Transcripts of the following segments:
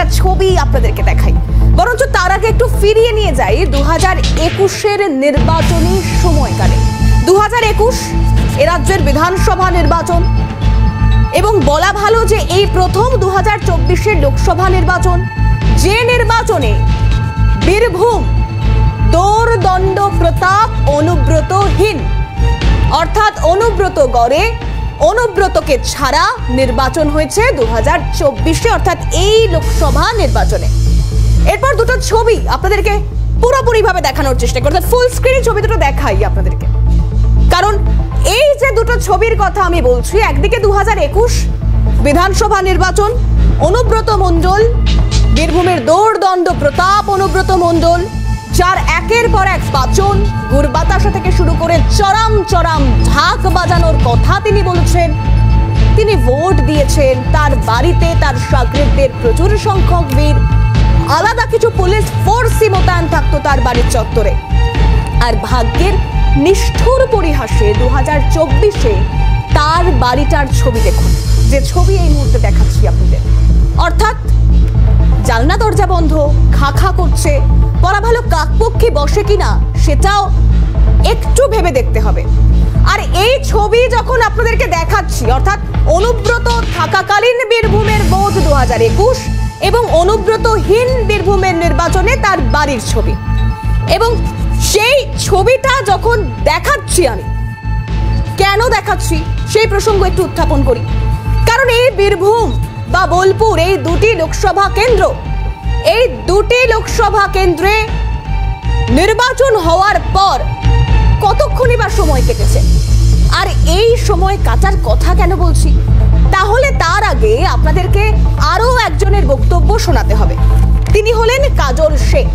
একটা ছবি আপনাদেরকে দেখাই, বরঞ্চ তার আগে একটু ফিরিয়ে নিয়ে যাই 2021-এর নির্বাচনী সময়কালে। 2021 এ রাজ্যের বিধানসভা নির্বাচন, এবং বলা ভালো যে এই প্রথম 2024-এর লোকসভা নির্বাচন, যে নির্বাচনে বীরভূম দৌড়দণ্ড প্রতাপ অনুব্রতহীন, অর্থাৎ অনুব্রত গড়ে অনুব্রতকে ছাড়া নির্বাচন হয়েছে 2024-এ, অর্থাৎ এই লোকসভা নির্বাচনে। এরপর দুটো ছবি আপনাদেরকে পুরোপুরিভাবে দেখানোর চেষ্টা করি, ফুল স্ক্রিন ছবি দুটো দেখাই আপনাদেরকে, কারণ এই যে দুটো ছবির কথা আমি বলছি, একদিকে 2021 বিধানসভা নির্বাচন, অনুব্রত মণ্ডল, বীরভূমের দৌড়দণ্ড প্রতাপ অনুব্রত মণ্ডল, যার একের পর এক বাচন, গুড়বাতাসা থেকে শুরু করে চরম চরম ঢাক বাজানোর কথা তিনি বলেছেন। তিনি ভোট দিয়েছেন, তার বাড়িতে তার শাগরেদদের প্রচুর সংখ্যক ভিড়, আলাদা কিছু পুলিশ ফোর্সই মোতায়েন থাকতো তার বাড়ির চত্বরে। আর ভাগ্যের নিষ্ঠুর পরিহাসে 2024-এ তার বাড়িটার ছবি দেখুন, যে ছবি এই মুহূর্তে দেখাচ্ছি আপনাদের, অর্থাৎ জানলা দরজা বন্ধ, খা খা করছে, পড়া ভালো কাকপক্ষী বসে কিনা সেটাও একটু ভেবে দেখতে হবে। আর এই ছবি যখন আপনাদেরকে দেখাচ্ছি, অর্থাৎ অনুব্রত থাকাকালীন বীরভূমের ভোট 2021 এবং অনুব্রতহীন বীরভূমের নির্বাচনে তার বাড়ির ছবি, এবং সেই ছবিটা যখন দেখাচ্ছি আমি, কেন দেখাচ্ছি সেই প্রসঙ্গ একটু উত্থাপন করি। কারণ এই বীরভূম বা বোলপুর, এই দুটি লোকসভা কেন্দ্র, এই দুটি লোকসভা কেন্দ্রে নির্বাচন হওয়ার পর কতক্ষণই বা সময় কেটেছে। আর এই সময় কাটার কথা কেন বলছি, তাহলে তার আগে আপনাদেরকে আরো একজনের বক্তব্য শোনাতে হবে। তিনি হলেন কাজল শেখ,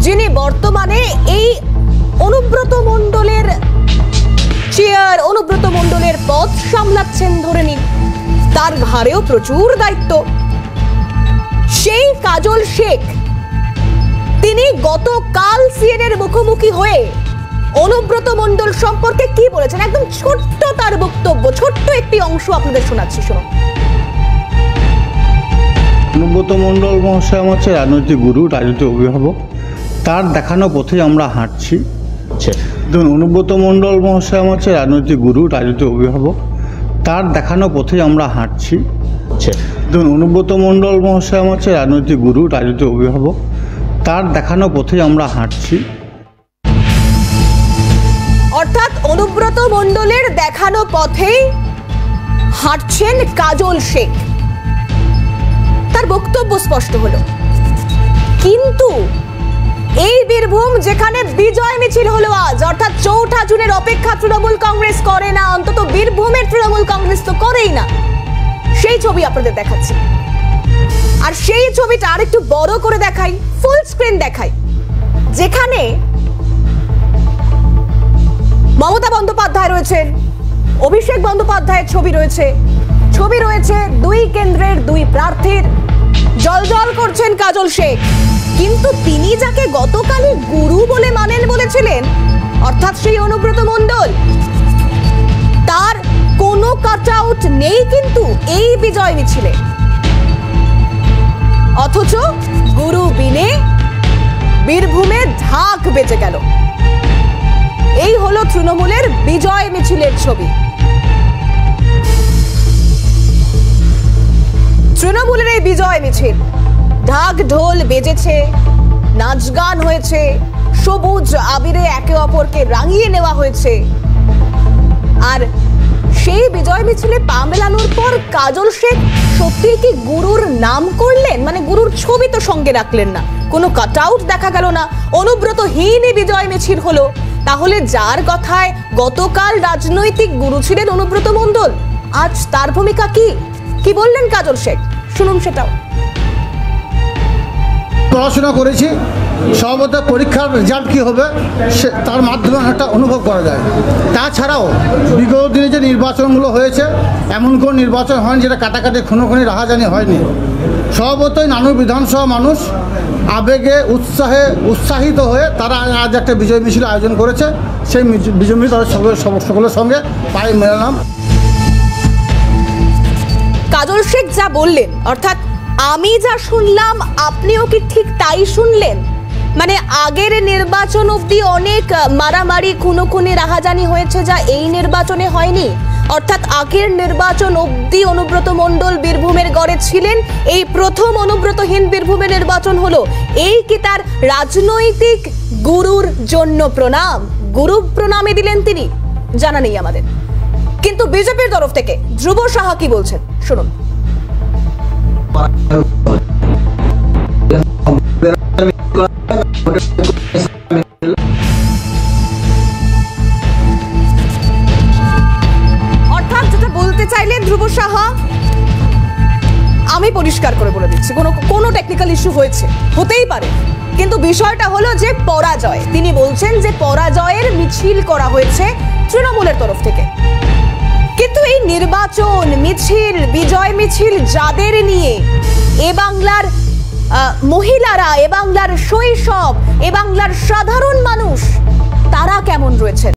যিনি বর্তমানে এই অনুব্রত মণ্ডলের চেয়ার, অনুব্রত মণ্ডলের পদ সামলাচ্ছেন ধরে নিন, তার ঘাড়েও প্রচুর দায়িত্ব। সেই কাজল শেখ তিনি গতকাল সিএনএর মুখোমুখি হয়ে অনুব্রত মণ্ডল সম্পর্কে কি বলেছেন, একদম ছোট্ট তার বক্তব্য, ছোট্ট একটি অংশ আপনাদের শোনাচ্ছি, শুনুন। অনুব্রত মণ্ডল মহাশয় আমার হচ্ছে রাজনৈতিক গুরু, রাজনৈতিক অভিভাবক, তার দেখানো পথে আমরা হাঁটছি। দেখুন, অনুব্রত মণ্ডল মহাশয় আমার হচ্ছে রাজনৈতিক গুরু, রাজনৈতিক অভিভাবক, তার দেখানো পথে আমরা হাঁটছি। দেখুন, অনুব্রত মণ্ডল মহাশয় আমার হচ্ছে রাজনৈতিক গুরু, রাজনৈতিক অভিভাবক, তার দেখানো পথে আমরা হাঁটছি। অর্থাৎ অনুব্রত মণ্ডলের দেখানো পথেই হাঁটছেন কাজল শেখ, তার বক্তব্য স্পষ্ট হলো। কিন্তু এই বীরভূম যেখানে বিজয় মিছিল হলো আজ, অর্থাৎ 4 জুনের অপেক্ষা তৃণমূল কংগ্রেস করে না, অন্তত বীরভূমের তৃণমূল কংগ্রেস তো করেই না, সেই ছবি আপনাদের দেখাচ্ছি। আর সেই ছবিটা আরেকটু বড় করে দেখাই, ফুল স্ক্রিন দেখাই, যেখানে মমতা বন্দ্যোপাধ্যায় রয়েছেন, অভিষেক বন্দ্যোপাধ্যায়ের ছবি রয়েছে, দুই কেন্দ্রের দুই প্রার্থীর, জলজল করছেন কাজল শেখ। কিন্তু তিনি যাকে গতকালই গুরু বলে মানেন বলেছিলেন, অর্থাৎ সেই অনুব্রত মণ্ডল, তার কোনো কাটআউট নেই কিন্তু এই বিজয় মিছিলে। অথচ গুরু বিনে বীরভূমে ঢাক বেজে গেল। এই হলো তৃণমূলের বিজয় মিছিলের ছবি। তৃণমূলের এই বিজয় মিছিল, ঢাক ঢোল বেজেছে, নাচ গান হয়েছে, সবুজ আবিরে একে অপরকে রাঙিয়ে নেওয়া হয়েছে। আর সেই বিজয় মিছিলে পা মেলানোর পর কাজল শেখ সত্যি কি গুরুর নাম করলেন, মানে গুরুর ছবি তো সঙ্গে রাখলেন না, কোনো কাটআউট দেখা গেল না, অনুব্রতহীন বিজয় মিছিল হলো। তাহলে যার কথায় গতকাল রাজনৈতিক গুরু ছিলেন অনুব্রত মণ্ডল, আজ তার ভূমিকা কি বললেন কাজল শেখ, শুনুন সেটাও। পড়াশোনা করেছি, সম্ভবত পরীক্ষার রেজাল্ট কী হবে তার মাধ্যমে একটা অনুভব করা যায়। তাছাড়াও বিগত দিনে যে নির্বাচনগুলো হয়েছে, এমন কোনো নির্বাচন হয়নি যেটা কাটাকাটি খুনোখুনি রাহাজানি হয়নি। স্বভাবতই নানুর বিধানসভা মানুষ আবেগে উৎসাহিত হয়ে তারা আজ একটা বিজয় মিছিল আয়োজন করেছে। সেই বিজয় মিছিল তাদের সকলের সঙ্গে পায়ে মেলালাম। কাজল শেখ যা বললেন, অর্থাৎ আমি যা শুনলাম আপনিও কি ঠিক তাই শুনলেন? মানে আগের নির্বাচন অবধি অনেক মারামারি খুনোখুনি রাহাজানি হয়েছে, যা এই নির্বাচনে হয়নি। অর্থাৎ আগের নির্বাচন অবধি অনুব্রত মণ্ডল বীরভূমের গড়ে ছিলেন, এই প্রথম অনুব্রতহীন বীরভূমে নির্বাচন হলো। এই কি তার রাজনৈতিক গুরুর জন্য প্রণাম? গুরু প্রণামে দিলেন তিনি, জানা নেই আমাদের। কিন্তু বিজেপির তরফ থেকে ধ্রুব সাহা কি বলছেন শুনুন। অর্থাৎ যেটা বলতে চাইলেন ধ্রুব সাহা, আমি পরিষ্কার করে বলে দিচ্ছি, কোনো টেকনিক্যাল ইস্যু হয়েছে, হতেই পারে, কিন্তু বিষয়টা হলো যে পরাজয়। তিনি বলছেন যে পরাজয়ের মিছিল করা হয়েছে তৃণমূলের তরফ থেকে। কিন্তু এই নির্বাচন মিছিল, বিজয় মিছিল যাদের নিয়ে, এ বাংলার মহিলারা, এ বাংলার শৈশব, এ বাংলার সাধারণ মানুষ, তারা কেমন রয়েছেন?